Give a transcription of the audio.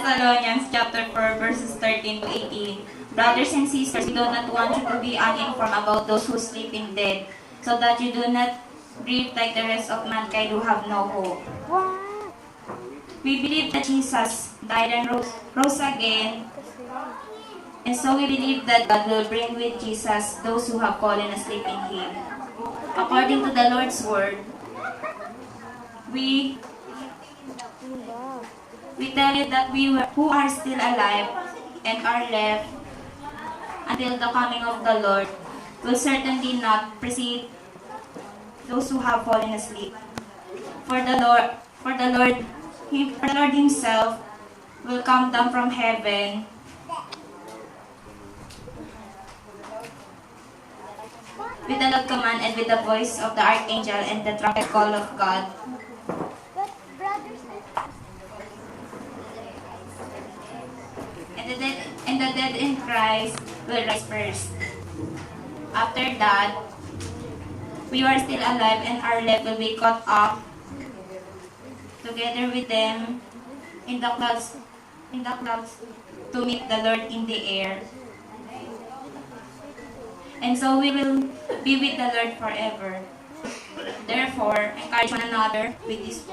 Thessalonians chapter 4 verses 13 to 18. Brothers and sisters, we do not want you to be uninformed about those who sleep in death, so that you do not grieve like the rest of mankind who have no hope. We believe that Jesus died and rose again, and so we believe that God will bring with Jesus those who have fallen asleep in Him. According to the Lord's word, we tell you that who are still alive and are left until the coming of the Lord will certainly not precede those who have fallen asleep. For the Lord Himself will come down from heaven with a loud command and with the voice of the archangel and the trumpet call of God. And the dead in Christ will rise first. After that, we who are still alive and are left will be caught up together with them in the clouds to meet the Lord in the air. And so we will be with the Lord forever. Therefore, encourage one another with this